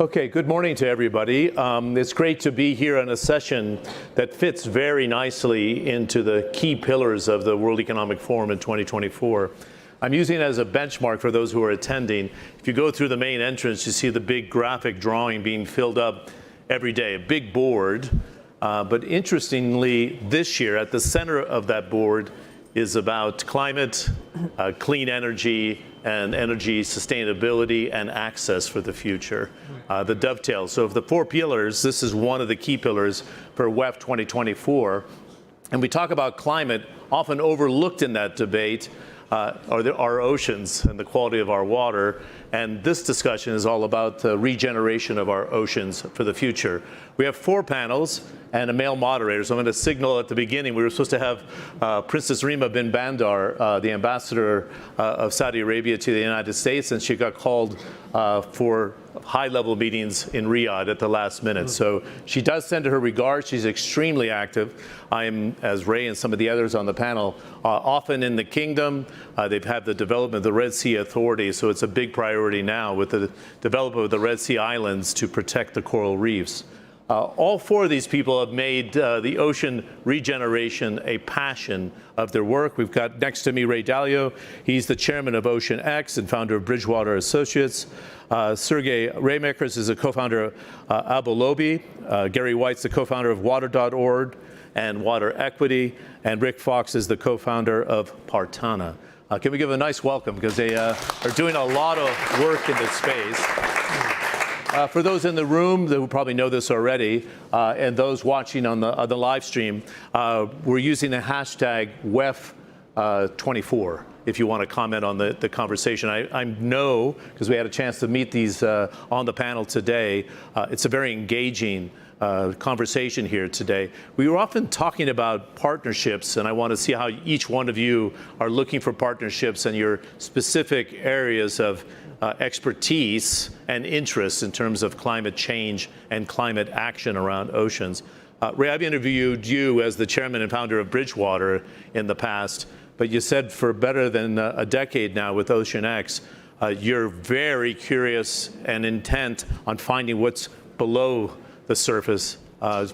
Okay, good morning to everybody. It's great to be here on a session that fits very nicely into the key pillars of the World Economic Forum in 2024. I'm using it as a benchmark for those who are attending. If you go through the main entrance, you see the big graphic drawing being filled up every day, a big board. But interestingly, this year, at the center of that board is about climate, clean energy, and energy sustainability and access for the future, the dovetail. So of the four pillars, this is one of the key pillars for WEF 2024. And we talk about climate, often overlooked in that debate, are our oceans and the quality of our water. And this discussion is all about the regeneration of our oceans for the future. We have four panels and a male moderator. So I'm going to signal at the beginning, we were supposed to have Princess Rima bin Bandar, the ambassador of Saudi Arabia to the United States, and she got called for high-level meetings in Riyadh at the last minute. So she does send her regards. She's extremely active. I'm, as Ray and some of the others on the panel, often in the kingdom. They've had the development of the Red Sea Authority, so it's a big priority now with the development of the Red Sea Islands to protect the coral reefs. All four of these people have made the ocean regeneration a passion of their work. We've got next to me Ray Dalio. He's the chairman of Ocean X and founder of Bridgewater Associates. Sergey Raymakers is a co-founder of Abolobi. Gary White's the co-founder of Water.org and Water Equity. And Rick Fox is the co-founder of Partana. Can we give a nice welcome, because they are doing a lot of work in this space. For those in the room that will probably know this already, and those watching on the live stream, we're using the hashtag WEF24 if you want to comment on the conversation. I know, because we had a chance to meet these on the panel today, it's a very engaging conversation here today. We were often talking about partnerships, and I want to see how each one of you are looking for partnerships and your specific areas of expertise and interest in terms of climate change and climate action around oceans. Ray, I've interviewed you as the chairman and founder of Bridgewater in the past, but you said for better than a decade now with Ocean X, you're very curious and intent on finding what's below the surface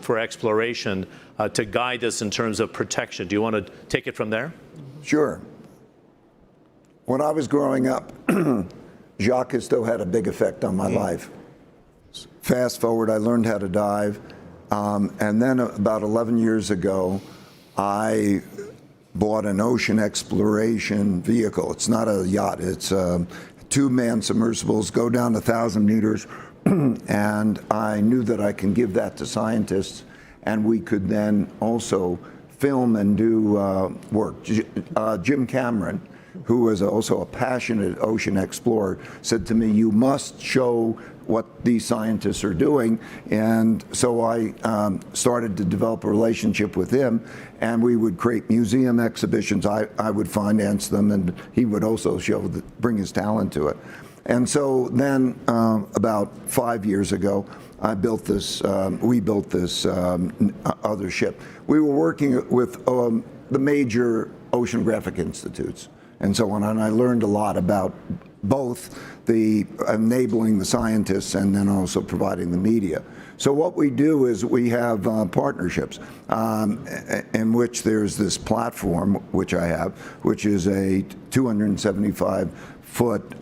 for exploration to guide us in terms of protection. Do you want to take it from there? Sure. When I was growing up, Jacques Cousteau had a big effect on my life. Fast forward, I learned how to dive. And then about 11 years ago, I bought an ocean exploration vehicle. It's not a yacht. It's two-man submersibles, go down 1,000 meters. And I knew that I can give that to scientists, and we could then also film and do work. Jim Cameron, who was also a passionate ocean explorer, said to me, "You must show what these scientists are doing." And so I started to develop a relationship with him, and we would create museum exhibitions. I would finance them, and he would also bring his talent to it. And so then about 5 years ago, we built this other ship. We were working with the major oceanographic institutes and so on, and I learned a lot about both the enabling the scientists and then also providing the media. So what we do is we have partnerships in which there's this platform, which I have, which is a 275-foot,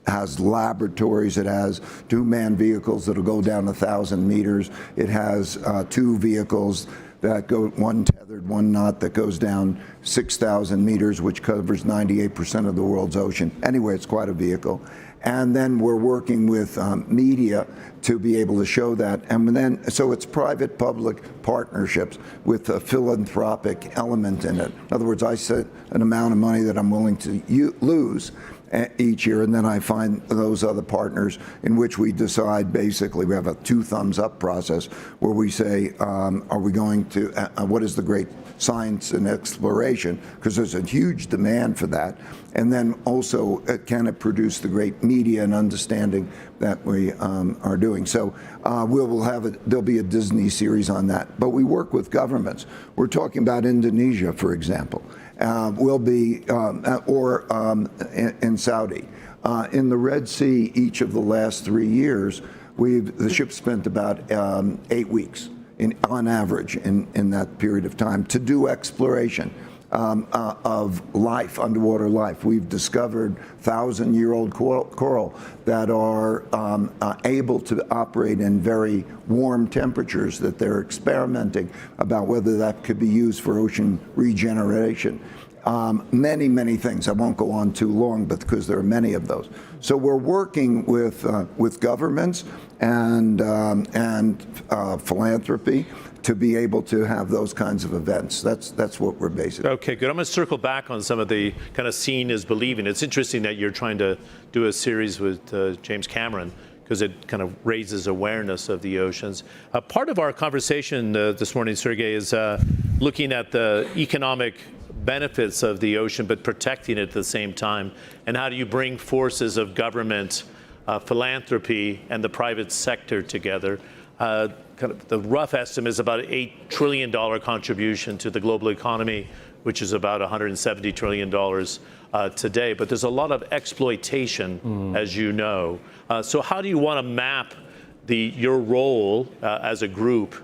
has laboratories. It has two-man vehicles that'll go down 1,000 meters. It has two vehicles that go, one tethered, one not, that goes down 6,000 meters, which covers 98% of the world's ocean. Anyway, it's quite a vehicle. And then we're working with media to be able to show that. And then, so it's private-public partnerships with a philanthropic element in it. In other words, I set an amount of money that I'm willing to lose each year, and then I find those other partners in which we decide. Basically, we have a two thumbs up process where we say, are we going to, what is the great science and exploration, because there's a huge demand for that, and then also can it produce the great media and understanding that we are doing. So we'll have there'll be a Disney series on that, but we work with governments. We're talking about Indonesia, for example. We'll be, in Saudi. In the Red Sea, each of the last 3 years, the ship spent about 8 weeks on average in that period of time to do exploration of life, underwater life. We've discovered 1,000-year-old coral that are able to operate in very warm temperatures, that they're experimenting about whether that could be used for ocean regeneration. Many, many things. I won't go on too long, but because there are many of those. So we're working with governments and philanthropy to be able to have those kinds of events. That's what we're basically. Okay, good. I'm going to circle back on some of the kind of seeing is believing. It's interesting that you're trying to do a series with James Cameron, because it kind of raises awareness of the oceans. Part of our conversation this morning, Sergey, is looking at the economic benefits of the ocean, but protecting it at the same time. And how do you bring forces of government, philanthropy, and the private sector together? Kind of the rough estimate is about an $8 trillion contribution to the global economy, which is about $170 trillion today. But there's a lot of exploitation, as you know. So how do you want to map your role as a group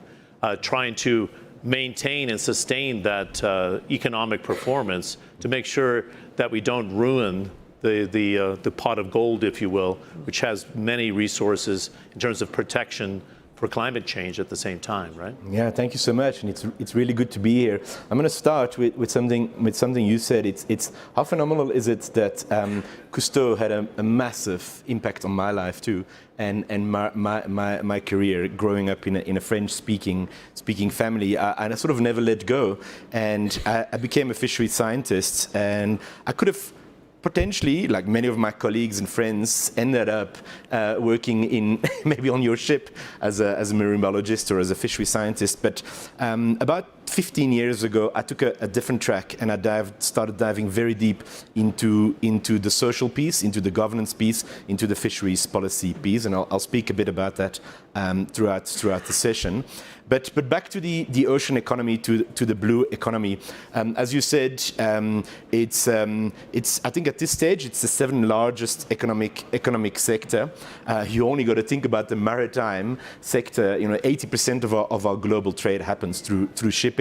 trying to maintain and sustain that economic performance to make sure that we don't ruin the pot of gold, if you will, which has many resources in terms of protection for climate change at the same time, right? Yeah, thank you so much, and it's really good to be here. I'm going to start with something you said. It's how phenomenal is it that Cousteau had a massive impact on my life too, and my career growing up in a French-speaking family. And I sort of never let go, and I became a fisheries scientist, and I could have potentially, like many of my colleagues and friends, ended up working in maybe on your ship as a marine biologist or as a fishery scientist. But about 15 years ago, I took a different track, and I started diving very deep into the social piece, into the governance piece, into the fisheries policy piece, and I'll speak a bit about that throughout the session. But back to the ocean economy, to the blue economy. As you said, it's I think at this stage it's the 7th largest economic sector. You only got to think about the maritime sector. 80% of our global trade happens through shipping.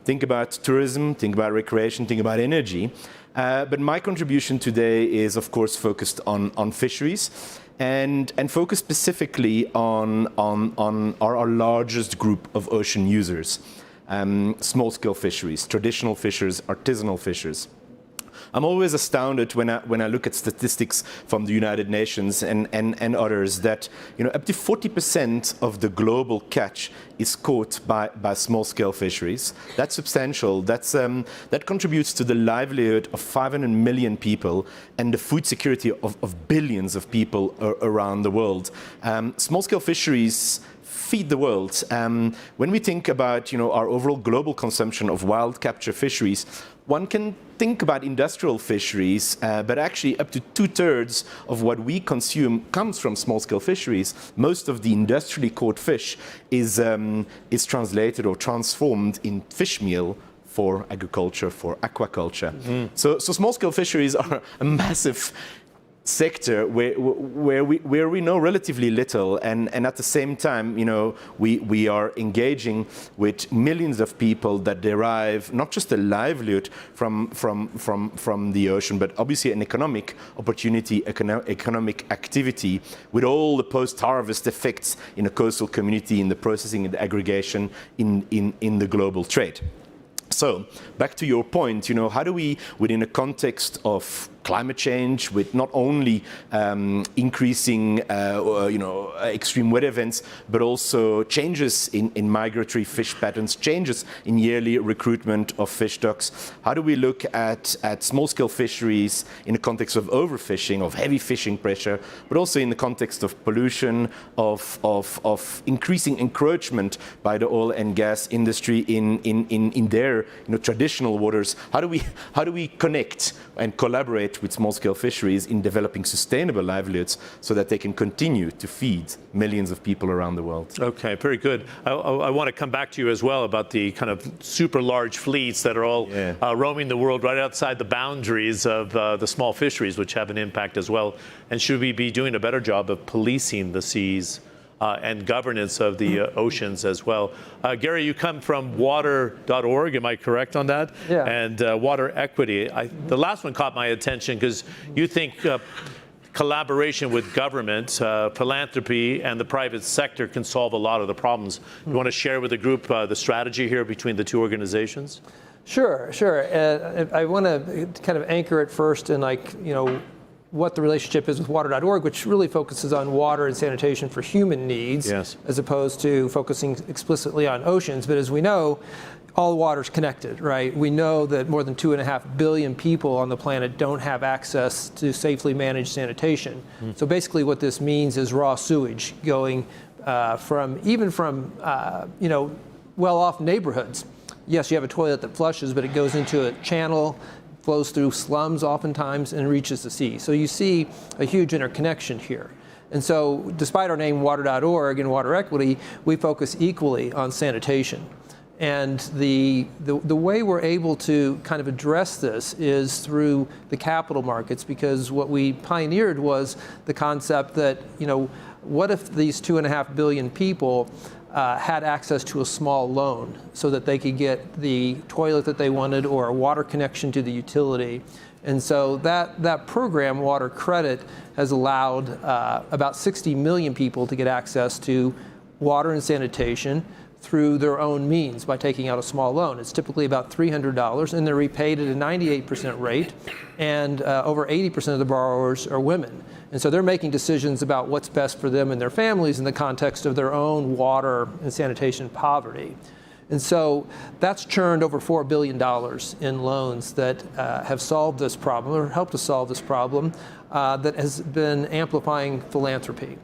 Think about tourism. Think about recreation. Think about energy. But my contribution today is, of course, focused on fisheries. And focus specifically on our largest group of ocean users, small-scale fisheries, traditional fishers, artisanal fishers. I'm always astounded when I look at statistics from the United Nations and others that up to 40% of the global catch is caught by small-scale fisheries. That's substantial. That contributes to the livelihood of 500 million people and the food security of billions of people around the world. Small-scale fisheries feed the world. When we think about our overall global consumption of wild capture fisheries, one can think about industrial fisheries, but actually up to 2/3 of what we consume comes from small-scale fisheries. Most of the industrially caught fish is translated or transformed in fish meal for agriculture, for aquaculture. Mm-hmm. So small-scale fisheries are a massive sector where we know relatively little, and at the same time, we are engaging with millions of people that derive not just a livelihood from the ocean, but obviously an economic opportunity, economic activity, with all the post-harvest effects in a coastal community, in the processing and the aggregation, in the global trade. So, back to your point, how do we, within a context of climate change, with not only increasing, extreme weather events, but also changes in migratory fish patterns, changes in yearly recruitment of fish stocks, how do we look at small-scale fisheries in the context of overfishing, of heavy fishing pressure, but also in the context of pollution, of increasing encroachment by the oil and gas industry in their traditional waters? How do we connect and collaborate collaborate with small-scale fisheries in developing sustainable livelihoods so that they can continue to feed millions of people around the world. Okay, very good. I want to come back to you as well about the kind of super large fleets that are all roaming the world right outside the boundaries of the small fisheries, which have an impact as well. And should we be doing a better job of policing the seas and governance of the oceans as well? Gary, you come from water.org, am I correct on that? Yeah. And water equity. The last one caught my attention because you think collaboration with government, philanthropy, and the private sector can solve a lot of the problems. You want to share with the group the strategy here between the two organizations? Sure. I want to kind of anchor it first in what the relationship is with water.org, which really focuses on water and sanitation for human needs, yes, as opposed to focusing explicitly on oceans. But as we know, all water is connected, right? We know that more than 2.5 billion people on the planet don't have access to safely managed sanitation. So basically what this means is raw sewage going from well-off neighborhoods. Yes, you have a toilet that flushes, but it goes into a channel, flows through slums oftentimes, and reaches the sea. So you see a huge interconnection here. And so despite our name water.org and water equity, we focus equally on sanitation. And the way we're able to kind of address this is through the capital markets, because what we pioneered was the concept that, what if these 2.5 billion people had access to a small loan so that they could get the toilet that they wanted or a water connection to the utility. And so that program, Water Credit, has allowed about 60 million people to get access to water and sanitation through their own means by taking out a small loan. It's typically about $300, and they're repaid at a 98% rate, and over 80% of the borrowers are women. And so they're making decisions about what's best for them and their families in the context of their own water and sanitation poverty. And so that's churned over $4 billion in loans that have solved this problem, or helped to solve this problem, that has been amplifying philanthropy.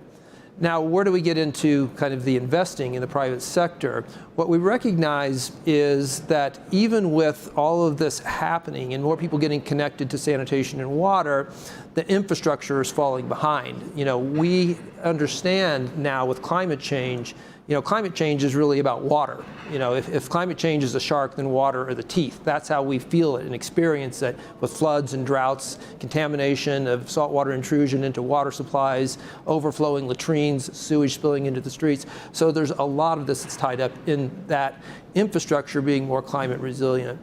Now, where do we get into kind of the investing in the private sector? What we recognize is that even with all of this happening and more people getting connected to sanitation and water, the infrastructure is falling behind. We understand now with climate change, climate change is really about water. If climate change is the shark, then water are the teeth. That's how we feel it and experience it with floods and droughts, contamination of saltwater intrusion into water supplies, overflowing latrines, sewage spilling into the streets. So there's a lot of this that's tied up in that infrastructure being more climate resilient.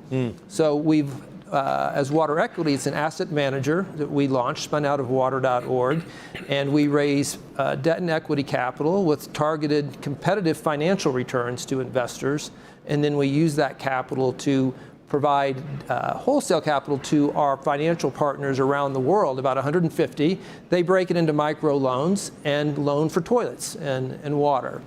So we've as Water Equity, it's an asset manager that we launched, spun out of water.org, and we raise debt and equity capital with targeted competitive financial returns to investors, and then we use that capital to provide wholesale capital to our financial partners around the world, about 150. They break it into micro loans and loan for toilets and water.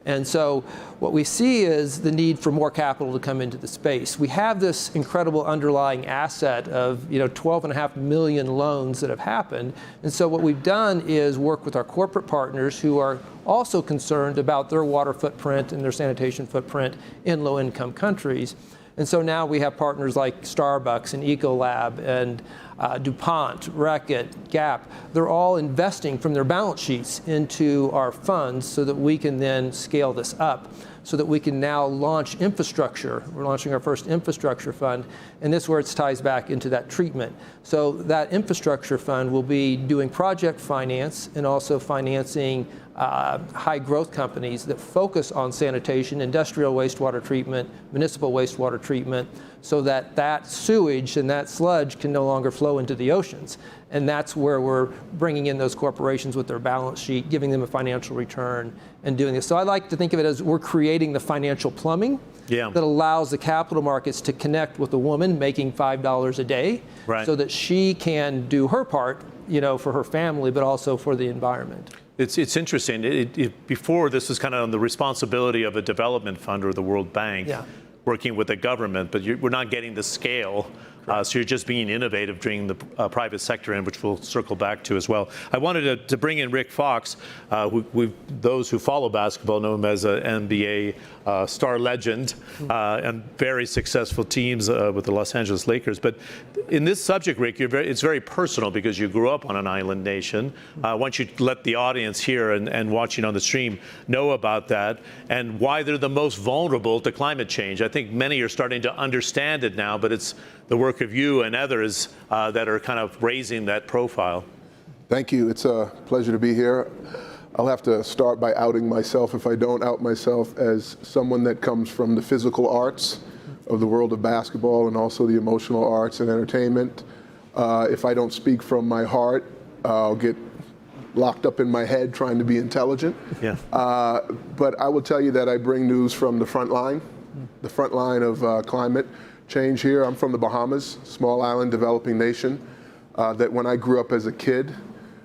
And so what we see is the need for more capital to come into the space. We have this incredible underlying asset of 12.5 million loans that have happened. And so what we've done is work with our corporate partners who are also concerned about their water footprint and their sanitation footprint in low-income countries. And so now we have partners like Starbucks and Ecolab and DuPont, Reckitt, Gap. They're all investing from their balance sheets into our funds so that we can then scale this up, so that we can now launch infrastructure. We're launching our first infrastructure fund, and this is where it ties back into that treatment. So that infrastructure fund will be doing project finance and also financing high growth companies that focus on sanitation, industrial wastewater treatment, municipal wastewater treatment, so that that sewage and that sludge can no longer flow into the oceans. And that's where we're bringing in those corporations with their balance sheet, giving them a financial return and doing this. So I like to think of it as we're creating the financial plumbing that allows the capital markets to connect with a woman making $5 a day, so that she can do her part, for her family, but also for the environment. It's interesting. Before, this was kind of on the responsibility of a development fund or the World Bank, working with the government, but we're not getting the scale So you're just being innovative, bringing the private sector in, which we'll circle back to as well. I wanted to bring in Rick Fox, those who follow basketball know him as an NBA star legend and very successful teams with the Los Angeles Lakers. But in this subject, Rick, it's very personal because you grew up on an island nation. Why don't you let the audience here and watching on the stream know about that and why they're the most vulnerable to climate change. I think many are starting to understand it now, but it's the work of you and others that are kind of raising that profile. Thank you. It's a pleasure to be here. I'll have to start by outing myself if I don't out myself as someone that comes from the physical arts of the world of basketball and also the emotional arts and entertainment. If I don't speak from my heart, I'll get locked up in my head trying to be intelligent. Yeah. But I will tell you that I bring news from the front line of climate change here. I'm from the Bahamas, small island developing nation, that when I grew up as a kid,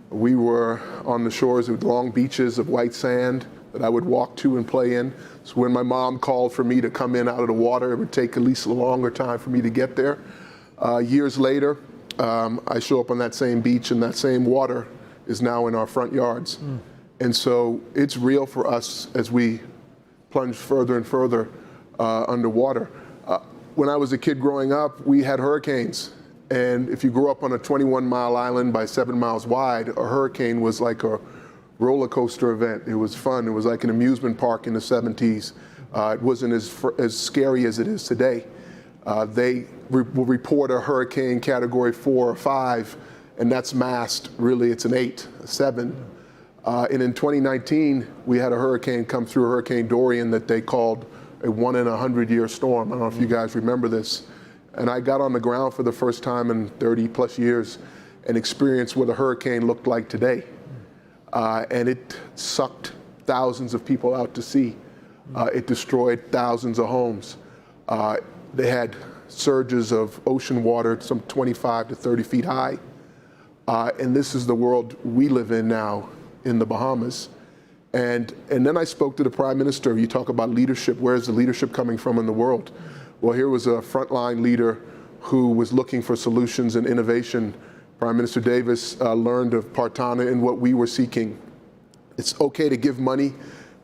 we were on the shores with long beaches of white sand that I would walk to and play in. So when my mom called for me to come in out of the water, it would take at least a longer time for me to get there. Years later, I show up on that same beach and that same water is now in our front yards. And so it's real for us as we plunge further and further underwater. When I was a kid growing up, we had hurricanes. And if you grew up on a 21-mile island by 7 miles wide, a hurricane was like a roller coaster event. It was fun. It was like an amusement park in the 70s. It wasn't as scary as it is today. They will report a hurricane category 4 or 5, and that's masked. Really, it's an 8, a 7. And in 2019, we had a hurricane come through, Hurricane Dorian, that they called a 1 in 100-year storm. I don't know if you guys remember this. And I got on the ground for the first time in 30 plus years and experienced what a hurricane looked like today. And it sucked thousands of people out to sea. It destroyed thousands of homes. They had surges of ocean water, some 25 to 30 feet high. And this is the world we live in now in the Bahamas. And then I spoke to the Prime Minister. You talk about leadership. Where's the leadership coming from in the world? Well, here was a frontline leader who was looking for solutions and innovation. Prime Minister Davis learned of Partana and what we were seeking. It's okay to give money.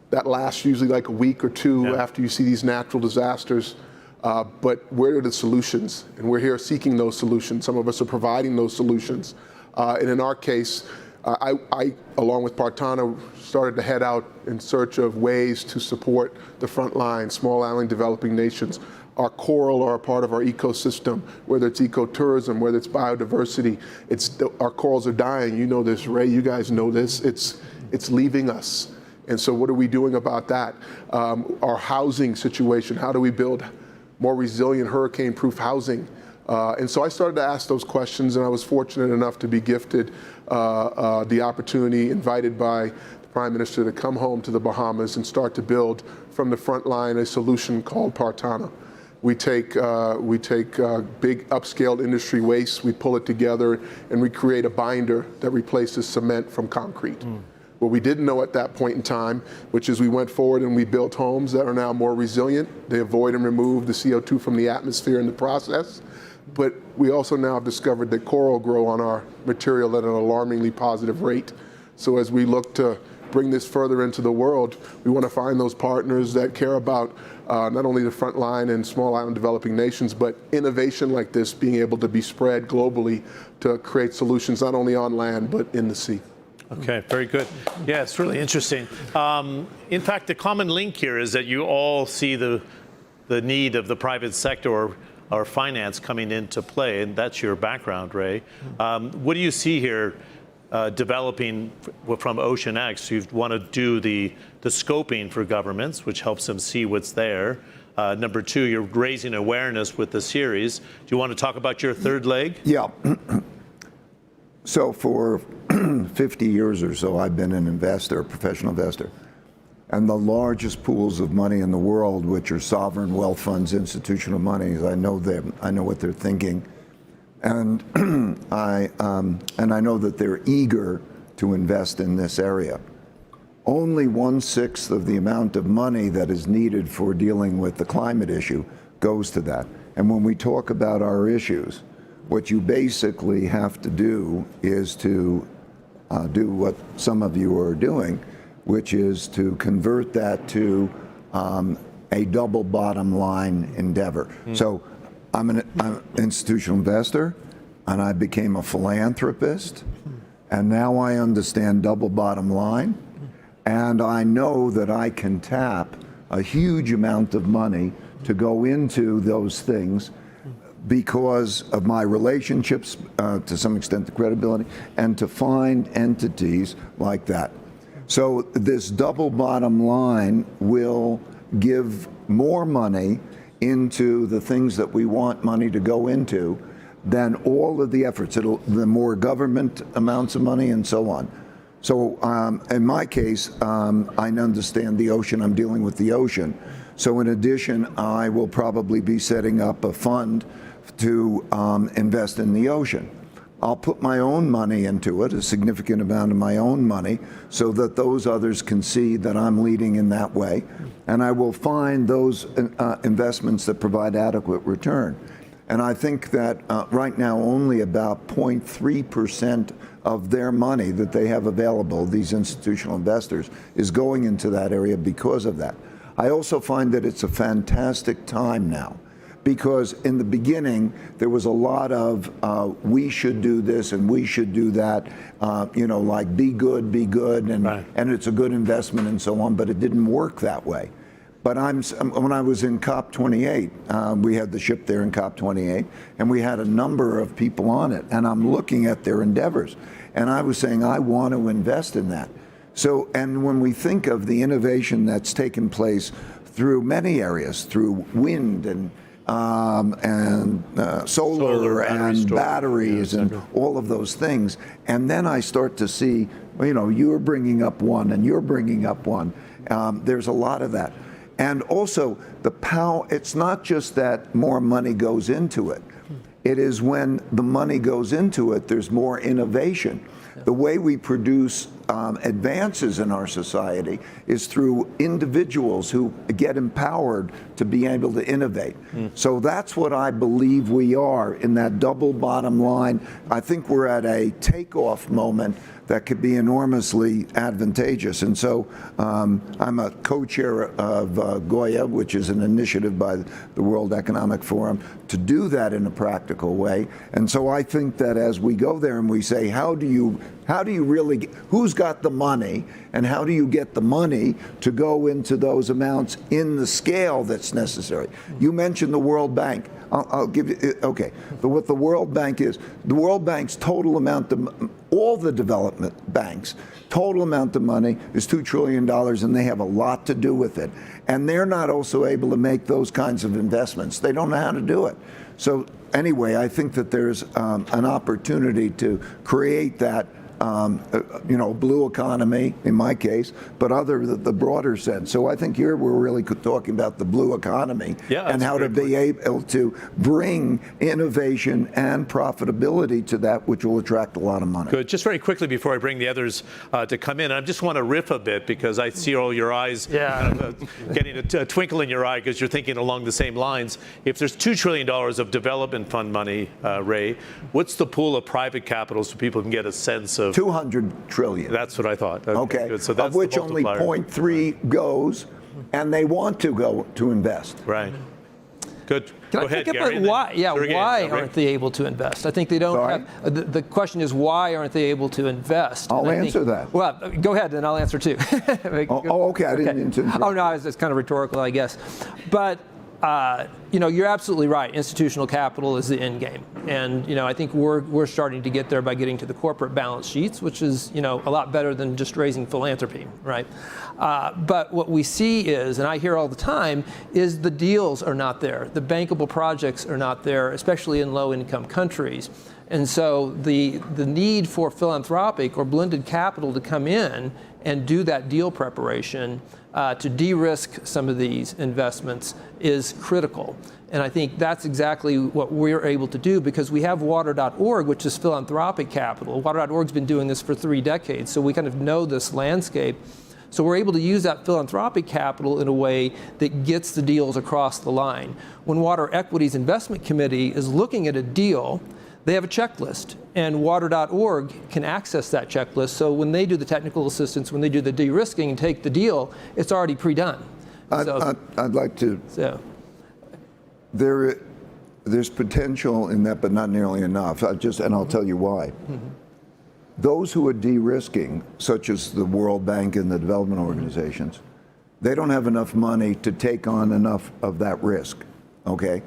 That lasts usually like a week or two after you see these natural disasters. But where are the solutions? And we're here seeking those solutions. Some of us are providing those solutions. And in our case, I, along with Partana, started to head out in search of ways to support the front line, small island developing nations. Our coral are a part of our ecosystem, whether it's ecotourism, whether it's biodiversity. Our corals are dying. You know this, Ray. You guys know this. It's leaving us. And so what are we doing about that? Our housing situation. How do we build more resilient hurricane-proof housing? And so I started to ask those questions, and I was fortunate enough to be gifted the opportunity, invited by the Prime Minister, to come home to the Bahamas and start to build from the front line a solution called Partana. We take big upscaled industry waste, we pull it together, and we create a binder that replaces cement from concrete. What we didn't know at that point in time, which is we went forward and we built homes that are now more resilient. They avoid and remove the CO2 from the atmosphere in the process. But we also now have discovered that coral grow on our material at an alarmingly positive rate. So as we look to bring this further into the world, we want to find those partners that care about not only the front line and small island developing nations, but innovation like this being able to be spread globally to create solutions not only on land, but in the sea. Okay, very good. Yeah, it's really interesting. In fact, the common link here is that you all see the need of the private sector or finance coming into play, and that's your background, Ray. What do you see here developing from Ocean X? You want to do the scoping for governments, which helps them see what's there. Number 2, you're raising awareness with the series. Do you want to talk about your third leg? Yeah. So for 50 years or so, I've been an investor, a professional investor. And the largest pools of money in the world, which are sovereign wealth funds, institutional monies, I know them. I know what they're thinking. And I know that they're eager to invest in this area. Only 1/6 of the amount of money that is needed for dealing with the climate issue goes to that. And when we talk about our issues, what you basically have to do is to do what some of you are doing, which is to convert that to a double bottom line endeavor. So I'm an institutional investor, and I became a philanthropist, and now I understand double bottom line, and I know that I can tap a huge amount of money to go into those things because of my relationships, to some extent the credibility, and to find entities like that. So this double bottom line will give more money into the things that we want money to go into than all of the efforts. The more government amounts of money and so on. So in my case, I understand the ocean. I'm dealing with the ocean. So in addition, I will probably be setting up a fund to invest in the ocean. I'll put my own money into it, a significant amount of my own money, so that those others can see that I'm leading in that way. And I will find those investments that provide adequate return. And I think that right now only about 0.3% of their money that they have available, these institutional investors, is going into that area because of that. I also find that it's a fantastic time now, because in the beginning there was a lot of we should do this and we should do that, like be good, and right. and it's a good investment and so on, but it didn't work that way. But when I was in COP28, we had the ship there in COP28, and we had a number of people on it, and I'm looking at their endeavors, and I was saying, I want to invest in that. So, and when we think of the innovation that's taken place through many areas, through wind and solar and batteries and all of those things, and then I start to see, you're bringing up one and you're bringing up one. There's a lot of that. And also the power, it's not just that more money goes into it. It is when the money goes into it, there's more innovation. The way we produce advances in our society is through individuals who get empowered to be able to innovate. So that's what I believe we are in that double bottom line. I think we're at a takeoff moment that could be enormously advantageous. And so I'm a co-chair of Goya, which is an initiative by the World Economic Forum to do that in a practical way. And so I think that as we go there and we say, how do you really, who's got the money, and how do you get the money to go into those amounts in the scale that's necessary? You mentioned the World Bank. I'll give you, okay, what the World Bank is, the World Bank's total amount of, all the development banks, total amount of money is $2 trillion, and they have a lot to do with it. And they're not also able to make those kinds of investments. They don't know how to do it. So anyway, I think that there's an opportunity to create that blue economy in my case, but the broader sense. So I think here we're really talking about the blue economy and how to be able to bring innovation and profitability to that, which will attract a lot of money. Good. Just very quickly before I bring the others to come in, I just want to riff a bit because I see all your eyes kind of, getting a twinkle in your eye because you're thinking along the same lines. If there's $2 trillion of development fund money, Ray, what's the pool of private capital so people can get a sense of 200 trillion. That's what I thought. Okay. Good. So that's of which only 0.3 goes, and they want to go to invest. Right. Good. Can Go I ahead, pick Gary, up why? Yeah, why aren't they able to invest? I think they don't have. The question is, why aren't they able to invest? I'll answer that. Well, go ahead, and I'll answer too. Okay. I didn't mean to. Oh no, it's kind of rhetorical, I guess. But you're absolutely right. Institutional capital is the end game, and I think we're starting to get there by getting to the corporate balance sheets, which is a lot better than just raising philanthropy, right? But what we see is, and I hear all the time, is the deals are not there. The bankable projects are not there, especially in low-income countries. And so the need for philanthropic or blended capital to come in and do that deal preparation to de-risk some of these investments is critical. And I think that's exactly what we're able to do because we have water.org, which is philanthropic capital. Water.org's been doing this for 3 decades, so we kind of know this landscape. So we're able to use that philanthropic capital in a way that gets the deals across the line. When Water Equities Investment Committee is looking at a deal, they have a checklist, and water.org can access that checklist. So when they do the technical assistance, when they do the de-risking and take the deal, it's already pre-done. I'd like to. So. There's potential in that, but not nearly enough. And I'll tell you why. Mm-hmm. Those who are de-risking, such as the World Bank and the development organizations, they don't have enough money to take on enough of that risk. Okay.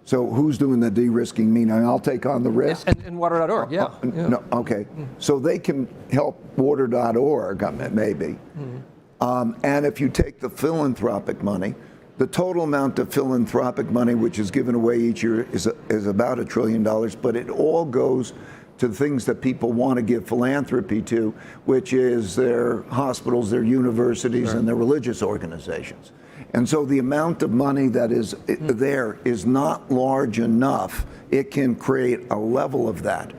So who's doing the de-risking? Meaning I'll take on the risk? And water.org, yeah. No, okay. So they can help water.org, maybe. And if you take the philanthropic money, the total amount of philanthropic money which is given away each year is about $1 trillion, but it all goes to things that people want to give philanthropy to, which is their hospitals, their universities, and their religious organizations. And so the amount of money that is there is not large enough. It can create a level of that.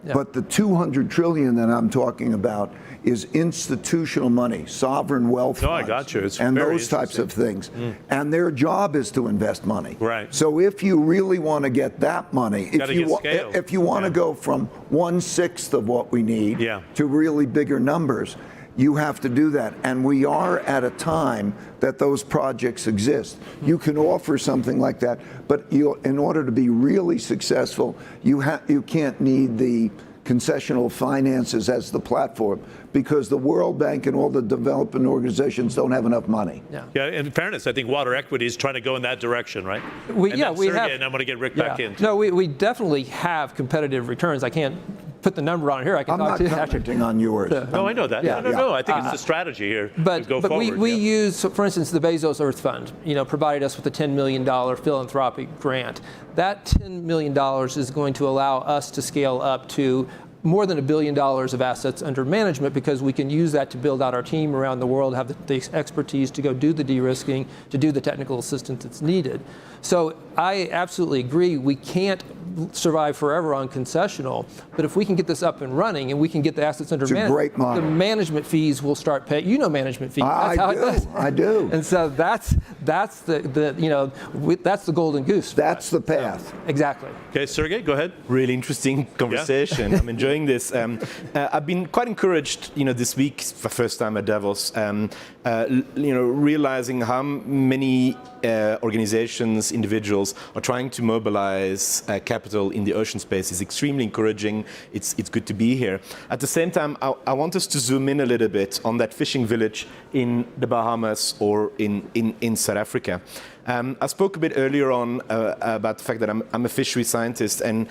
Yeah. But the $200 trillion that I'm talking about is institutional money, sovereign wealth funds, I got you. It's and those types of things. And their job is to invest money. Right. So if you really want to get that money, if you want to go from 1/6 of what we need to really bigger numbers, you have to do that. And we are at a time that those projects exist. You can offer something like that, but in order to be really successful, you can't need the concessional finances as the platform, because the World Bank and all the development organizations don't have enough money. Yeah, in fairness, I think water equity is trying to go in that direction, right? We have. And I'm going to get Rick back in. No, we definitely have competitive returns. I can't put the number on it here. I can talk to you. I'm not commenting on yours. No, I know that. No. I think it's the strategy here. But go forward. we use, for instance, the Bezos Earth Fund. Provided us with a $10 million philanthropic grant. That $10 million is going to allow us to scale up to more than $1 billion of assets under management, because we can use that to build out our team around the world, have the expertise to go do the de-risking, to do the technical assistance that's needed. So I absolutely agree, we can't survive forever on concessional, but if we can get this up and running and we can get the assets under management, the management fees will start paying. Management fees. That's how it does. I do. And so that's the golden goose. That's the path. Exactly. Okay, Sergey, go ahead. Really interesting conversation. Yeah. I'm enjoying this. I've been quite encouraged, this week, for the first time at Davos, realizing how many organizations, individuals are trying to mobilize capital in the ocean space is extremely encouraging. It's good to be here. At the same time, I want us to zoom in a little bit on that fishing village in the Bahamas or in South Africa. I spoke a bit earlier on about the fact that I'm a fishery scientist, and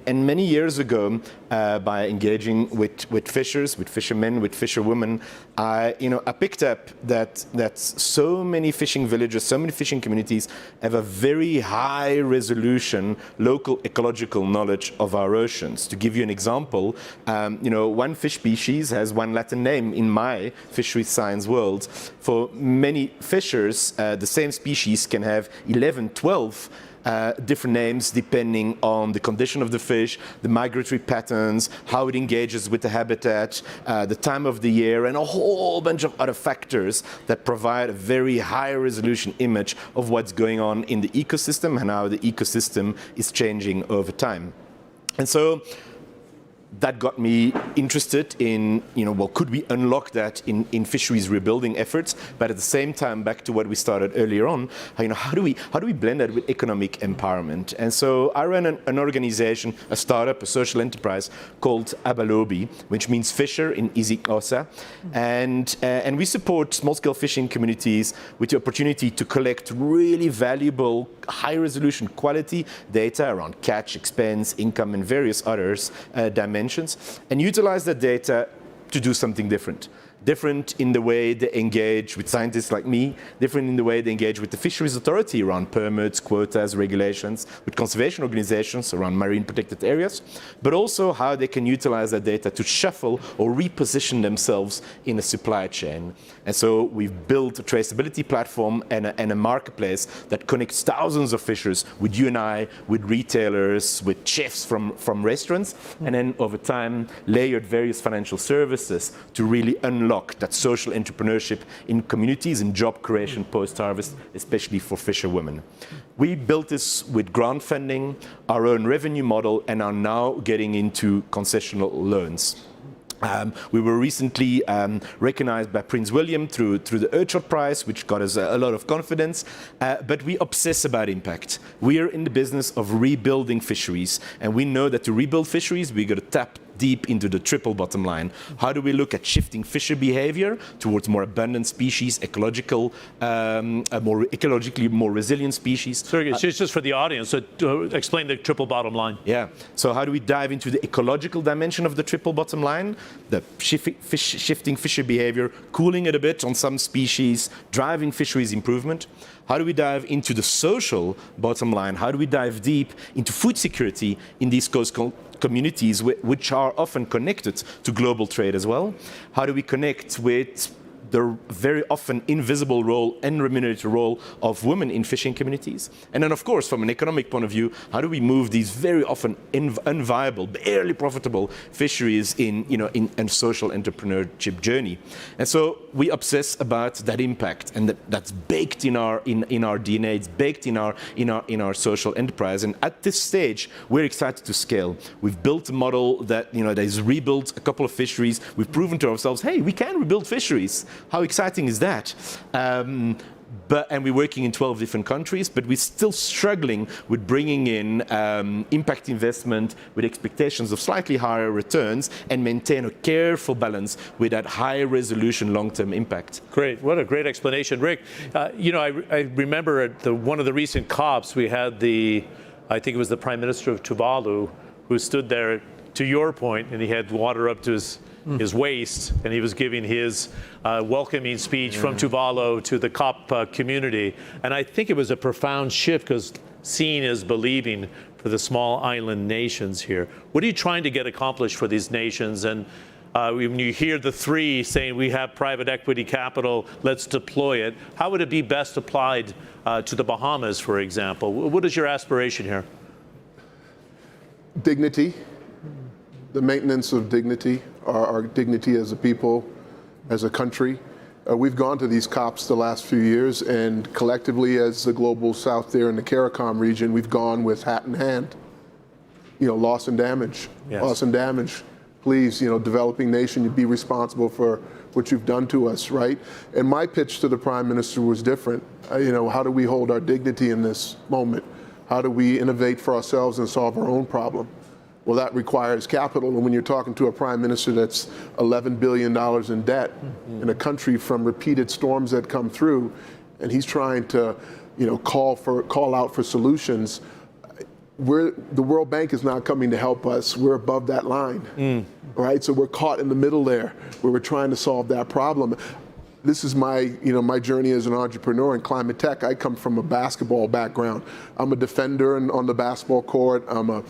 many years ago, by engaging with fishers, with fishermen, with fisherwomen, I picked up that so many fishing villages, so many fishing communities have a very high resolution local ecological knowledge of our oceans. To give you an example, one fish species has one Latin name in my fishery science world. For many fishers, the same species can have 11, 12 different names depending on the condition of the fish, the migratory patterns, how it engages with the habitat, the time of the year, and a whole bunch of other factors that provide a very high resolution image of what's going on in the ecosystem and how the ecosystem is changing over time. And so that got me interested in, could we unlock that in fisheries rebuilding efforts? But at the same time, back to what we started earlier on, how do we blend that with economic empowerment? And so I ran an organization, a startup, a social enterprise called Abalobi, which means fisher in isiXhosa, and we support small-scale fishing communities with the opportunity to collect really valuable, high-resolution quality data around catch, expense, income, and various others dimensions, and utilize that data to do something different. Different in the way they engage with scientists like me, different in the way they engage with the fisheries authority around permits, quotas, regulations, with conservation organizations around marine protected areas, but also how they can utilize that data to shuffle or reposition themselves in a supply chain. And so we've built a traceability platform and a marketplace that connects thousands of fishers with you and I, with retailers, with chefs from restaurants, and then over time layered various financial services to really unlock unlock that social entrepreneurship in communities and job creation post-harvest, especially for fisherwomen. We built this with grant funding, our own revenue model, and are now getting into concessional loans. We were recently recognized by Prince William through the Earthshot Prize, which got us a lot of confidence, but we obsess about impact. We are in the business of rebuilding fisheries, and we know that to rebuild fisheries, we got to tap deep into the triple bottom line. How do we look at shifting fisher behavior towards more abundant species, ecologically more resilient species? Sorry, just for the audience, so explain the triple bottom line. Yeah, so how do we dive into the ecological dimension of the triple bottom line? The shifting fisher behavior, cooling it a bit on some species, driving fisheries improvement. How do we dive into the social bottom line? How do we dive deep into food security in these coastal communities which are often connected to global trade as well? How do we connect with the very often invisible role and remunerated role of women in fishing communities? And then, of course, from an economic point of view, how do we move these very often unviable, barely profitable fisheries in a social entrepreneurship journey? And so we obsess about that impact, and that's baked in our DNA. It's baked in our social enterprise. And at this stage, we're excited to scale. We've built a model that that is rebuilt a couple of fisheries. We've proven to ourselves, hey, we can rebuild fisheries. How exciting is that? And we're working in 12 different countries, but we're still struggling with bringing in impact investment with expectations of slightly higher returns and maintain a careful balance with that high resolution long-term impact. Great, what a great explanation. Rick, I remember at one of the recent COPs, we had I think it was the Prime Minister of Tuvalu, who stood there, to your point, and he had water up to his waist, and he was giving his welcoming speech from Tuvalu to the COP community. And I think it was a profound shift, because seeing is believing for the small island nations here. What are you trying to get accomplished for these nations? And when you hear the three saying we have private equity capital, let's deploy it, how would it be best applied to the Bahamas, for example? What is your aspiration here? Dignity, the maintenance of dignity, our dignity as a people, as a country. We've gone to these COPs the last few years, and collectively as the Global South there in the CARICOM region, we've gone with hat in hand. Loss and damage, yes. Loss and damage. Please, developing nation, you be responsible for what you've done to us, right? And my pitch to the Prime Minister was different. How do we hold our dignity in this moment? How do we innovate for ourselves and solve our own problem? Well, that requires capital. And when you're talking to a prime minister that's $11 billion in debt in a country from repeated storms that come through, and he's trying to, call out for solutions, the World Bank is not coming to help us. We're above that line, right? So we're caught in the middle there, where we're trying to solve that problem. This is my journey as an entrepreneur in climate tech. I come from a basketball background. I'm a defender on the basketball court. I'm a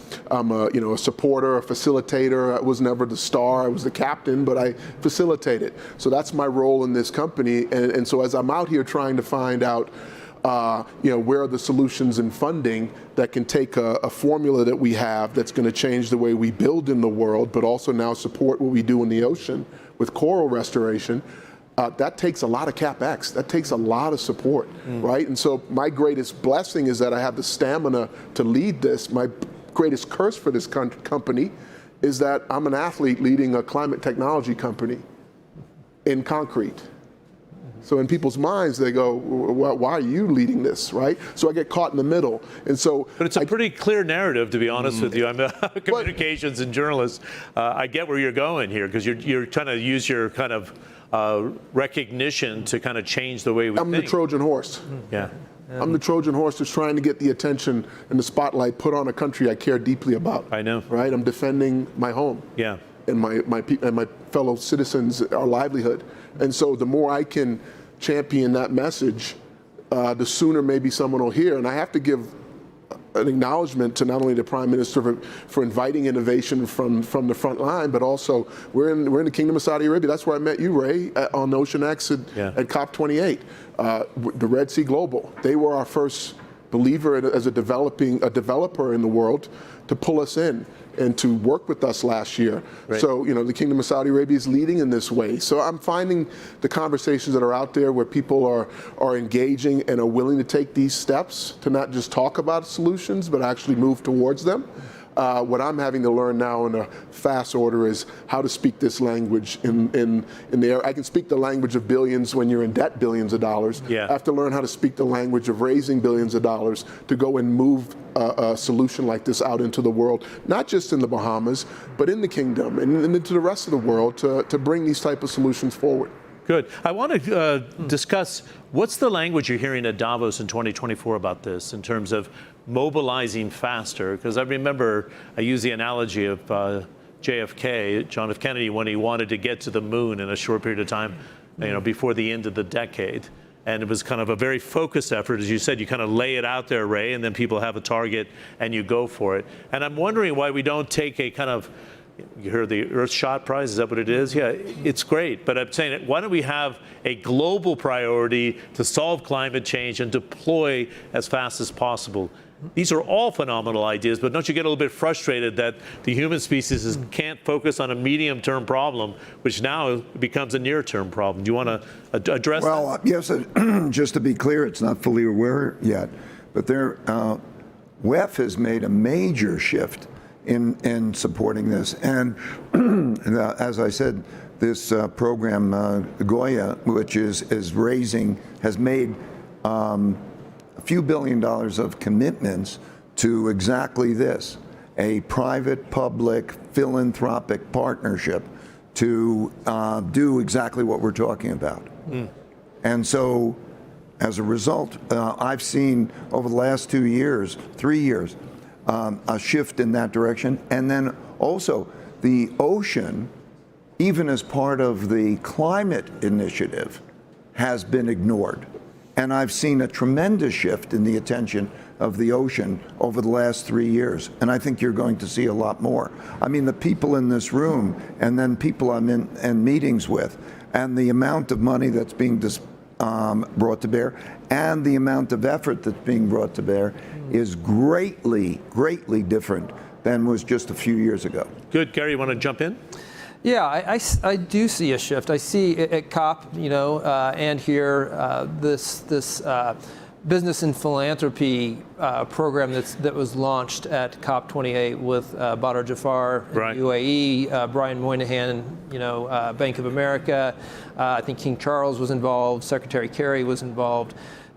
supporter, a facilitator. I was never the star. I was the captain, but I facilitated. So that's my role in this company. And so as I'm out here trying to find out, where are the solutions and funding that can take a formula that we have that's going to change the way we build in the world, but also now support what we do in the ocean with coral restoration. That takes a lot of CapEx. That takes a lot of support, right? And so my greatest blessing is that I have the stamina to lead this. My greatest curse for this company is that I'm an athlete leading a climate technology company in concrete. So in people's minds, they go, well, why are you leading this, right? So I get caught in the middle. And so, but it's a pretty clear narrative, to be honest with you. I'm a communications and journalist. I get where you're going here, because you're trying to use your kind of recognition to kind of change the way we think. I'm the Trojan horse. Yeah. I'm the Trojan horse that's trying to get the attention and the spotlight put on a country I care deeply about. I know. Right? I'm defending my home. Yeah. And my fellow citizens, our livelihood. And so the more I can champion that message, the sooner maybe someone will hear. And I have to give an acknowledgement to not only the Prime Minister for inviting innovation from the front line, but also we're in the Kingdom of Saudi Arabia. That's where I met you, Ray, on Ocean X at COP28. The Red Sea Global, they were our first believer as a developer in the world to pull us in and to work with us last year. Right. So, the Kingdom of Saudi Arabia is leading in this way. So I'm finding the conversations that are out there where people are engaging and are willing to take these steps to not just talk about solutions, but actually move towards them. What I'm having to learn now in a fast order is how to speak this language in the air. I can speak the language of billions when you're in debt billions of dollars. Yeah. I have to learn how to speak the language of raising billions of dollars to go and move a solution like this out into the world, not just in the Bahamas, but in the kingdom and into the rest of the world to bring these type of solutions forward. Good. I want to discuss what's the language you're hearing at Davos in 2024 about this in terms of mobilizing faster? Because I remember I use the analogy of JFK, John F. Kennedy, when he wanted to get to the moon in a short period of time, before the end of the decade. And it was kind of a very focused effort. As you said, you kind of lay it out there, Ray, and then people have a target and you go for it. And I'm wondering why we don't take a kind of, you heard the Earthshot Prize, is that what it is? Yeah, it's great. But I'm saying, why don't we have a global priority to solve climate change and deploy as fast as possible? These are all phenomenal ideas, but don't you get a little bit frustrated that the human species can't focus on a medium-term problem, which now becomes a near-term problem? Do you want to address that? Well, yes, just to be clear, it's not fully aware yet, but WEF has made a major shift in supporting this. And as I said, this program, Goya, which has made a few $1 billion of commitments to exactly this, a private-public philanthropic partnership to do exactly what we're talking about. And so, as a result, I've seen over the last 3 years, a shift in that direction. And then also the ocean, even as part of the climate initiative, has been ignored. And I've seen a tremendous shift in the attention of the ocean over the last 3 years. And I think you're going to see a lot more. I mean, the people in this room and then people I'm in meetings with, and the amount of money that's being brought to bear and the amount of effort that's being brought to bear is greatly, greatly different than was just a few years ago. Good. Gary, you want to jump in? Yeah, I do see a shift. I see at COP, and here this business and philanthropy program that was launched at COP28 with Badr Jafar, Right. UAE, Brian Moynihan, Bank of America. I think King Charles was involved. Secretary Kerry was involved.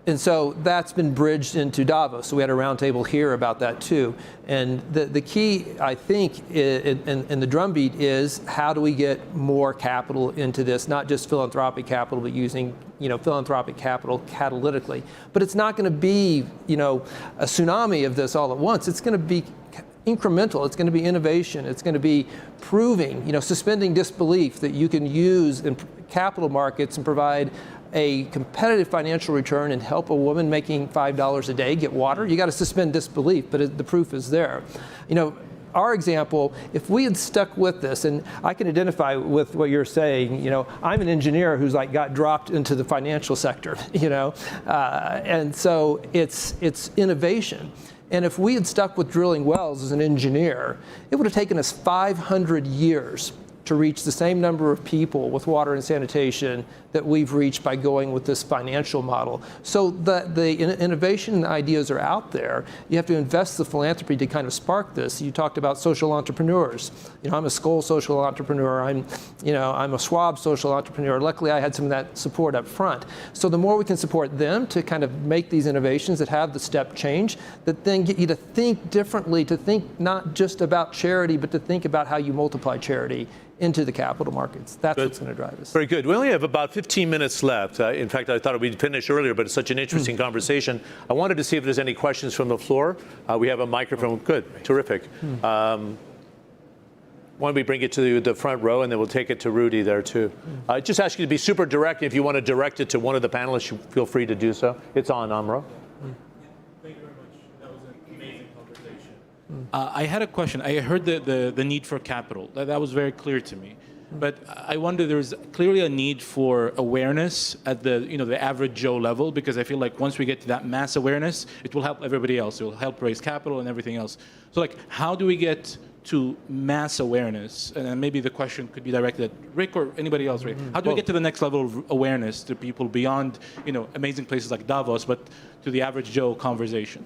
And so that's been bridged into Davos. So we had a roundtable here about that too. And the key, I think, in the drumbeat is how do we get more capital into this, not just philanthropic capital, but using philanthropic capital catalytically. But it's not going to be a tsunami of this all at once. It's going to be incremental. It's going to be innovation. It's going to be proving, suspending disbelief that you can use in capital markets and provide a competitive financial return and help a woman making $5 a day get water. You got to suspend disbelief, but the proof is there. Our example, if we had stuck with this, and I can identify with what you're saying, I'm an engineer who's got dropped into the financial sector, and so it's innovation. And if we had stuck with drilling wells as an engineer, it would have taken us 500 years to reach the same number of people with water and sanitation that we've reached by going with this financial model. So the innovation ideas are out there. You have to invest the philanthropy to kind of spark this. You talked about social entrepreneurs. I'm a Skoll social entrepreneur. I'm a Schwab social entrepreneur. Luckily, I had some of that support up front. So the more we can support them to kind of make these innovations that have the step change, that then get you to think differently, to think not just about charity, but to think about how you multiply charity into the capital markets. That's what's going to drive us. Very good. We only have about 15 minutes left. In fact, I thought we'd finish earlier, but it's such an interesting conversation. I wanted to see if there's any questions from the floor. We have a microphone. Good. Terrific. Why don't we bring it to the front row, and then we'll take it to Rudy there, too. I just ask you to be super direct. If you want to direct it to one of the panelists, you feel free to do so. It's on, Amro. Thank you very much. That was an amazing conversation. I had a question. I heard the need for capital. That was very clear to me. But I wonder, there's clearly a need for awareness at the average Joe level, because I feel like once we get to that mass awareness, it will help everybody else. It will help raise capital and everything else. So like, how do we get to mass awareness? And then maybe the question could be directed at Rick or anybody else, right? How do we get to the next level of awareness to people beyond, amazing places like Davos, but to the average Joe conversation?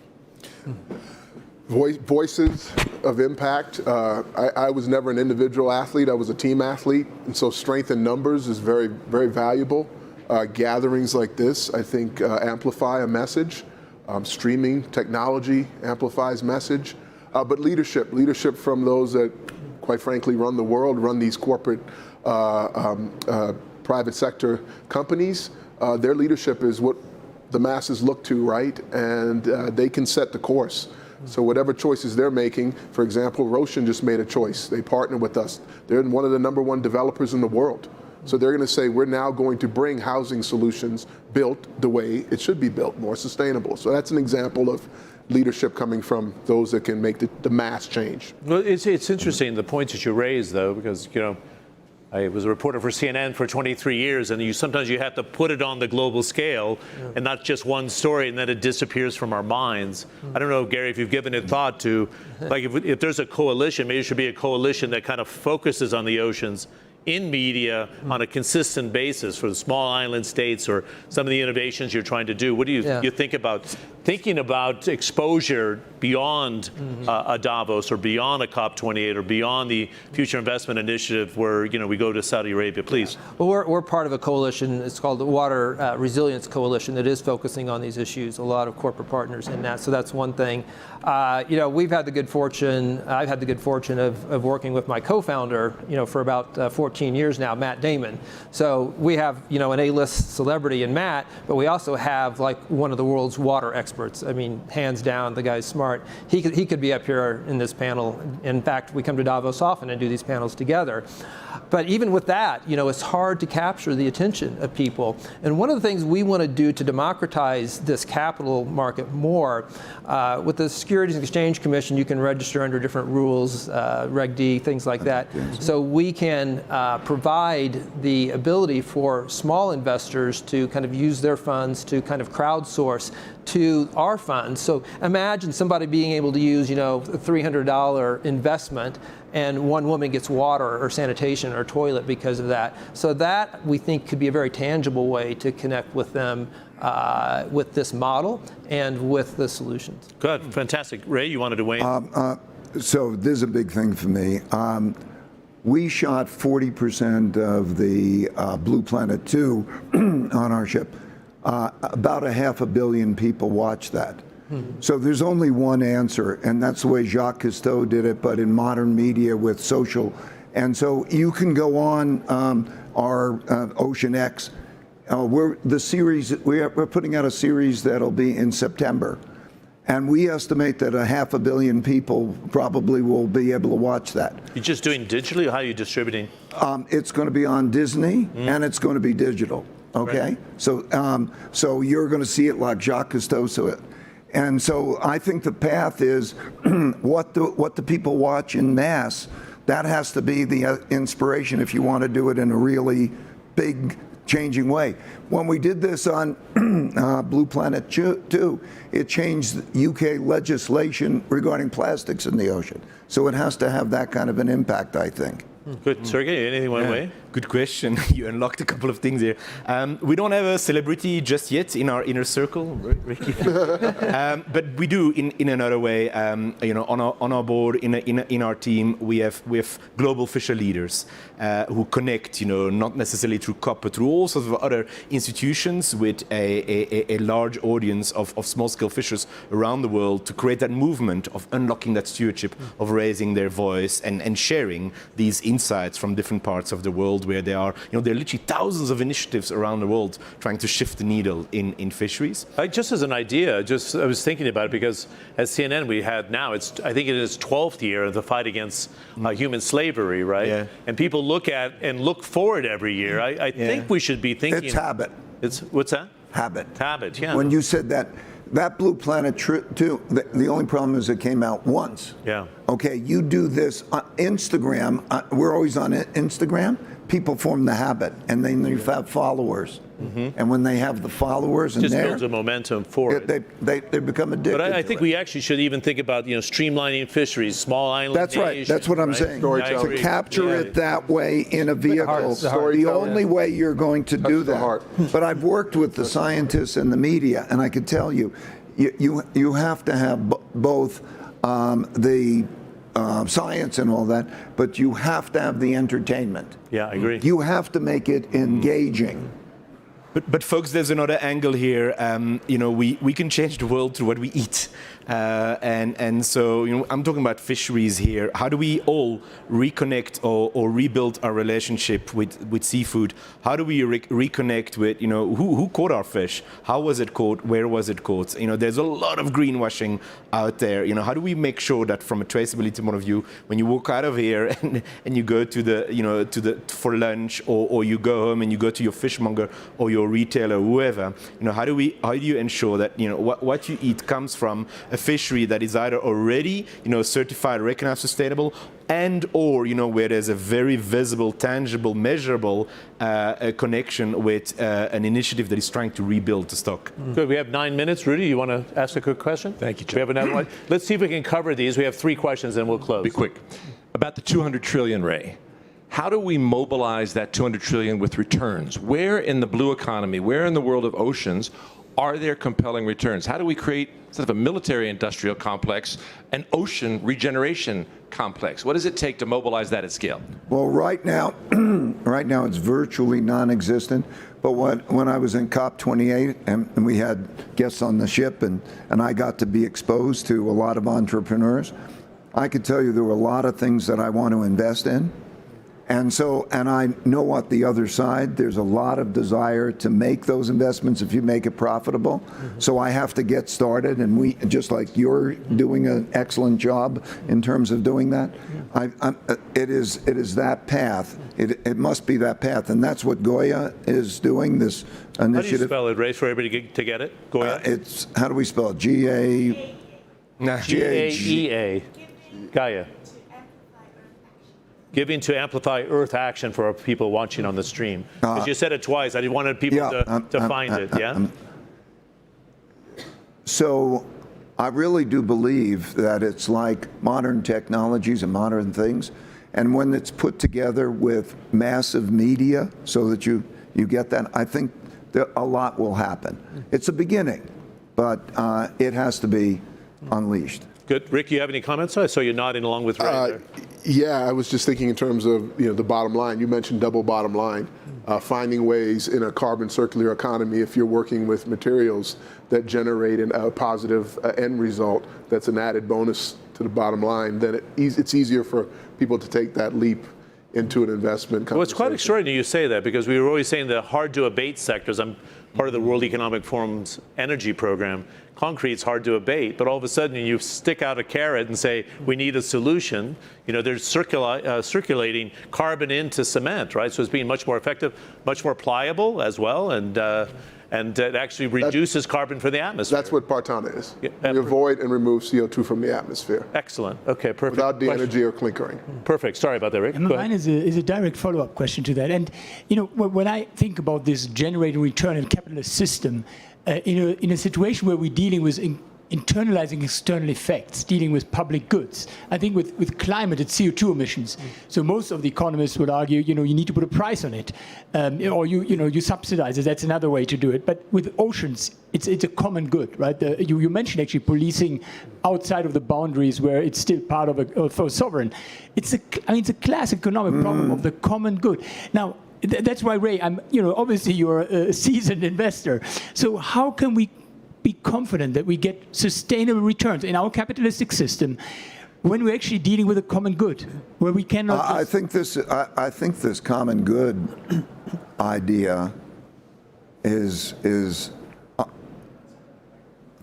Voices of impact. I was never an individual athlete. I was a team athlete, and so strength in numbers is very, very valuable. Gatherings like this, I think, amplify a message. Streaming technology amplifies message. But leadership from those that, quite frankly, run the world, run these corporate private sector companies. Their leadership is what the masses look to, right? And they can set the course. So whatever choices they're making, for example, Roshan just made a choice. They partnered with us. They're one of the #1 developers in the world. So they're going to say, we're now going to bring housing solutions built the way it should be built, more sustainable. So that's an example of leadership coming from those that can make the mass change. Well, it's interesting, the points that you raised, though, because, I was a reporter for CNN for 23 years, and sometimes you have to put it on the global scale and not just one story, and then it disappears from our minds. I don't know, Gary, if you've given it thought to, like if there's a coalition, maybe it should be a coalition that kind of focuses on the oceans in media on a consistent basis for the small island states or some of the innovations you're trying to do. What do you think about thinking about exposure beyond a Davos or beyond a COP28 or beyond the Future Investment Initiative where we go to Saudi Arabia, please? Well, we're part of a coalition. It's called the Water Resilience Coalition that is focusing on these issues. A lot of corporate partners in that. So that's one thing. We've had the good fortune. I've had the good fortune of working with my co-founder, for about 14 years now, Matt Damon. So we have, an A-list celebrity in Matt, but we also have like one of the world's water experts. I mean, hands down, the guy's smart. He could be up here in this panel. In fact, we come to Davos often and do these panels together. But even with that, it's hard to capture the attention of people. And one of the things we want to do to democratize this capital market more, with the Securities and Exchange Commission, you can register under different rules, Reg D, things like that. So we can provide the ability for small investors to kind of use their funds to kind of crowdsource to our funds. So imagine somebody being able to use, a $300 investment, and one woman gets water or sanitation or toilet because of that. So that, we think, could be a very tangible way to connect with them with this model and with the solutions. Good, fantastic. Ray, you wanted to weigh in? So this is a big thing for me. We shot 40% of the Blue Planet 2 on our ship. About 500 million people watched that. So there's only one answer, and that's the way Jacques Cousteau did it, but in modern media with social. And so you can go on our Ocean X. We're putting out a series that'll be in September. And we estimate that 500 million people probably will be able to watch that. You're just doing digitally, or how are you distributing? It's going to be on Disney, and it's going to be digital. Okay, right. So you're going to see it like Jacques Cousteau saw it. And so I think the path is what the people watch in mass. That has to be the inspiration if you want to do it in a really big, changing way. When we did this on Blue Planet 2, it changed UK legislation regarding plastics in the ocean. So it has to have that kind of an impact, I think. Good. Sergey, anything one way? Good question. You unlocked a couple of things here. We don't have a celebrity just yet in our inner circle, Ricky. But we do in another way. On our board, in our team, we have global fisher leaders who connect. Not necessarily through COP, but through all sorts of other institutions with a large audience of small-scale fishers around the world to create that movement of unlocking that stewardship, of raising their voice and sharing these insights from different parts of the world where there are literally thousands of initiatives around the world trying to shift the needle in fisheries. Just as an idea, I was thinking about it because at CNN we had now, I think it is 12th year of the fight against human slavery, right? Yeah. And people look forward every year. I think we should be thinking. It's habit. What's that? Habit. Habit, yeah. When you said that, that Blue Planet too, the only problem is it came out once. Yeah. Okay, you do this on Instagram. We're always on Instagram. People form the habit, and then you have followers. And when they have the followers, and Just builds a momentum for it. they become addicted. But I to think it. we actually should even think about streamlining fisheries, small island That's right. nations, That's what I'm right? saying. Yeah, I To agree. capture Yeah. it that way in a vehicle, the only way you're going to do the that. heart. But I've worked with the scientists and the media, and I can tell you, you have to have both the science and all that, but you have to have the entertainment. Yeah, I agree. You have to make it engaging. But folks, there's another angle here. We can change the world through what we eat. And so I'm talking about fisheries here. How do we all reconnect or rebuild our relationship with seafood? How do we reconnect with who caught our fish? How was it caught? Where was it caught? There's a lot of greenwashing out there. How do we make sure that from a traceability point of view, when you walk out of here and you go to the for lunch or you go home and you go to your fishmonger or your retailer, whoever, how do you ensure that what you eat comes from a fishery that is either already certified, recognized sustainable, and or where there's a very visible, tangible, measurable connection with an initiative that is trying to rebuild the stock. Good. We have 9 minutes. Rudy, you want to ask a quick question? Thank you, Joe. We have another one. Let's see if we can cover these. We have 3 questions and we'll close. Be quick. About the 200 trillion, Ray. How do we mobilize that 200 trillion with returns? Where in the blue economy, where in the world of oceans are there compelling returns? How do we create sort of a military industrial complex, an ocean regeneration complex? What does it take to mobilize that at scale? Well, right now it's virtually non-existent. But when I was in COP28 and we had guests on the ship and I got to be exposed to a lot of entrepreneurs, I could tell you there were a lot of things that I want to invest in. And I know what the other side, there's a lot of desire to make those investments if you make it profitable. So I have to get started, and we, just like you're doing an excellent job in terms of doing that, it is that path. It must be that path, and that's what Goya is doing, this How do you initiative. spell it, Ray, for everybody to get it? Goya? It's, how do we spell it? G-A... Gaea. Gaia. Giving to amplify Earth action for our people watching on the stream. Because you said it twice. I wanted people to find it, yeah? So I really do believe that it's like modern technologies and modern things. And when it's put together with massive media so that you get that, I think that a lot will happen. It's a beginning, but it has to be unleashed. Good. Rick, you have any comments? I saw you nodding along with Ray there. Yeah, I was just thinking in terms of the bottom line. You mentioned double bottom line, finding ways in a carbon circular economy. If you're working with materials that generate a positive end result, that's an added bonus to the bottom line. Then it's easier for people to take that leap into an investment. Well, it's quite extraordinary you say that, because we were always saying the hard to abate sectors. I'm part of the World Economic Forum's energy program. Concrete's hard to abate, but all of a sudden you stick out a carrot and say, we need a solution. There's circulating carbon into cement, right? So it's being much more effective, much more pliable as well, and it actually reduces carbon from the atmosphere. That's what Partana is. Yeah, we avoid and remove CO2 from the atmosphere. Excellent. Okay, perfect. Without de-energy or clinkering. Perfect. Sorry about that, Rick. Go Mine ahead. is a direct follow-up question to that. And when I think about this generating return in a capitalist system, in a situation where we're dealing with internalizing external effects, dealing with public goods. I think with climate, it's CO2 emissions. So most of the economists would argue, you need to put a price on it, or you subsidize it. That's another way to do it. But with oceans, it's a common good, right? You mentioned actually policing outside of the boundaries where it's still part of a sovereign. It's a classic economic problem of the common good. Now, that's why, Ray, obviously you're a seasoned investor. So how can we be confident that we get sustainable returns in our capitalistic system when we're actually dealing with a common good, where we cannot? I think this common good idea is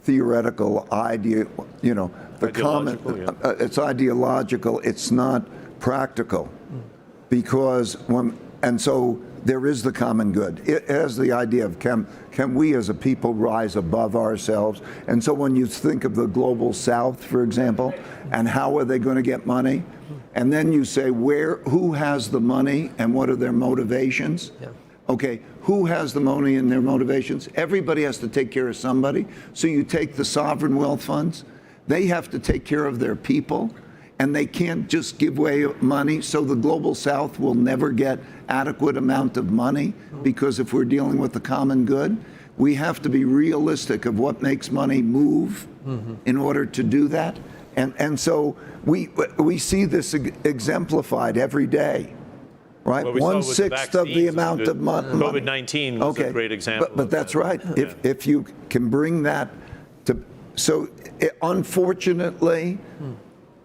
theoretical idea. The common. It's ideological. It's not practical, because so there is the common good. It has the idea of can we as a people rise above ourselves? And so when you think of the global south, for example, and how are they going to get money? And then you say who has the money and what are their motivations? Yeah. Okay, who has the money and their motivations? Everybody has to take care of somebody. So you take the sovereign wealth funds, they have to take care of their people, and they can't just give away money. So the global south will never get adequate amount of money, because if we're dealing with the common good, we have to be realistic of what makes money move in order to do that. And so we see this exemplified every day. Right, Well, we saw with the 1/6 of the vaccines, amount of money. COVID-19 was a great example. But that's right. If you can bring that to, so unfortunately,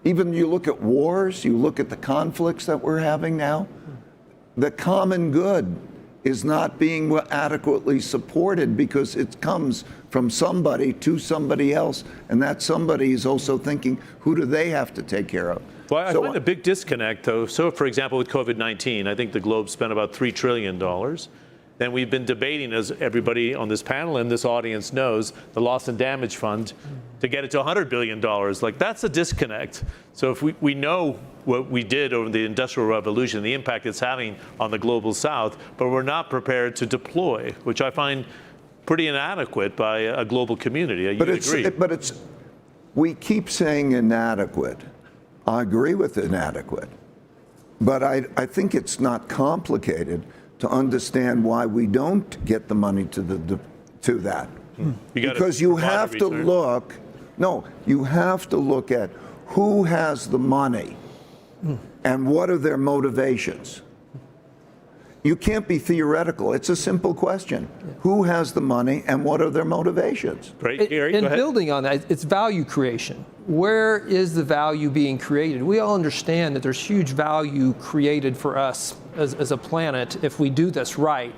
even you look at wars, you look at the conflicts that we're having now, the common good is not being adequately supported because it comes from somebody to somebody else, and that somebody is also thinking, who do they have to take care of? Well, I find a big disconnect, though. So, for example, with COVID-19, I think the globe spent about $3 trillion. Then we've been debating, as everybody on this panel and this audience knows, the loss and damage fund to get it to $100 billion. Like, that's a disconnect. So if we know what we did over the Industrial Revolution, the impact it's having on the global south, but we're not prepared to deploy, which I find pretty inadequate by a global community. You agree? But we keep saying inadequate. I agree with inadequate. But I think it's not complicated to understand why we don't get the money to that. Because you have to look, you have to look at who has the money and what are their motivations. You can't be theoretical. It's a simple question. Who has the money and what are their motivations? Great, Gary, and go ahead. building on that, it's value creation. Where is the value being created? We all understand that there's huge value created for us as a planet if we do this right.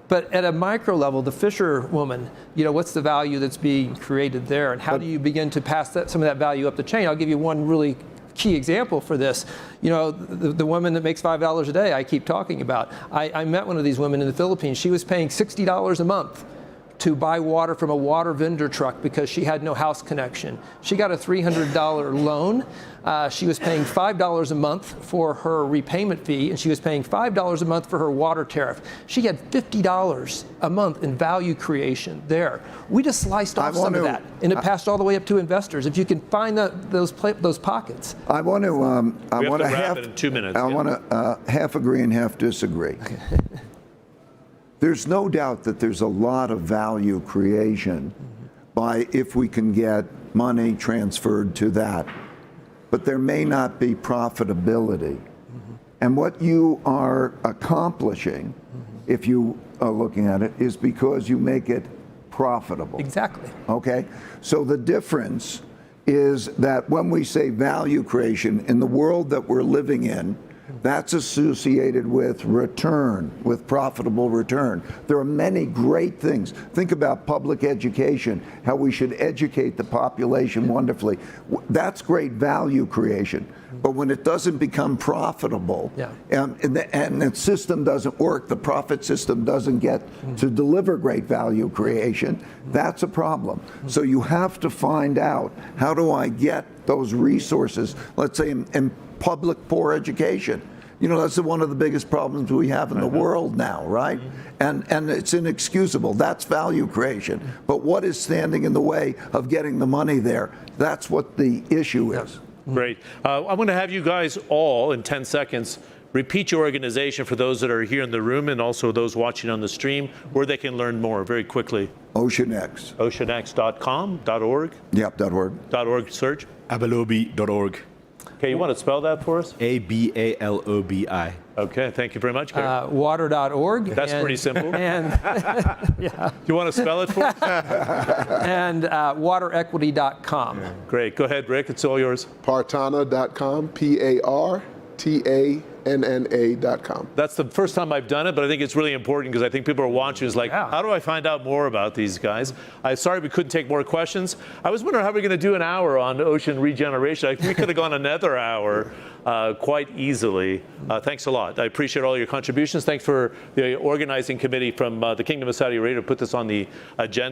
But at a micro level, the fisherwoman, what's the value that's being created there? And how do you begin to pass some of that value up the chain? I'll give you one really key example for this. The woman that makes $5 a day I keep talking about. I met one of these women in the Philippines. She was paying $60 a month to buy water from a water vendor truck because she had no house connection. She got a $300 loan. She was paying $5 a month for her repayment fee, and she was paying $5 a month for her water tariff. She had $50 a month in value creation there. We just sliced off some of that, and it passed all the way up to investors. If you can find those pockets. I want to wrap it in 2 minutes. I want to half agree and half disagree. There's no doubt that there's a lot of value creation by if we can get money transferred to that. But there may not be profitability. And what you are accomplishing, if you are looking at it, is because you make it profitable. Exactly. Okay? So the difference is that when we say value creation in the world that we're living in, that's associated with return, with profitable return. There are many great things. Think about public education, how we should educate the population wonderfully. That's great value creation. But when it doesn't become profitable, and the system doesn't work, the profit system doesn't get to deliver great value creation, that's a problem. So you have to find out, how do I get those resources, let's say in public poor education. That's one of the biggest problems we have in the world now, right? And it's inexcusable. That's value creation. But what is standing in the way of getting the money there? That's what the issue is. Great. I'm going to have you guys all, in 10 seconds, repeat your organization for those that are here in the room and also those watching on the stream, where they can learn more very quickly. OceanX. OceanX.com, .org? Yep, .org. .org search? Abalobi.org. Okay, you want to spell that for us? Abalobi. Okay, thank you very much, Gary. Water.org. That's pretty simple. And You want to spell it for us? and waterequity.com. Great. Go ahead, Rick. It's all yours. Partana.com, TANNA.com. That's the first time I've done it, but I think it's really important because I think people are watching. Is like, how do I find out more about these guys? I'm sorry we couldn't take more questions. I was wondering how we're going to do an hour on ocean regeneration. We could have gone another hour quite easily. Thanks a lot. I appreciate all your contributions. Thanks for the organizing committee from the Kingdom of Saudi Arabia to put this on the agenda.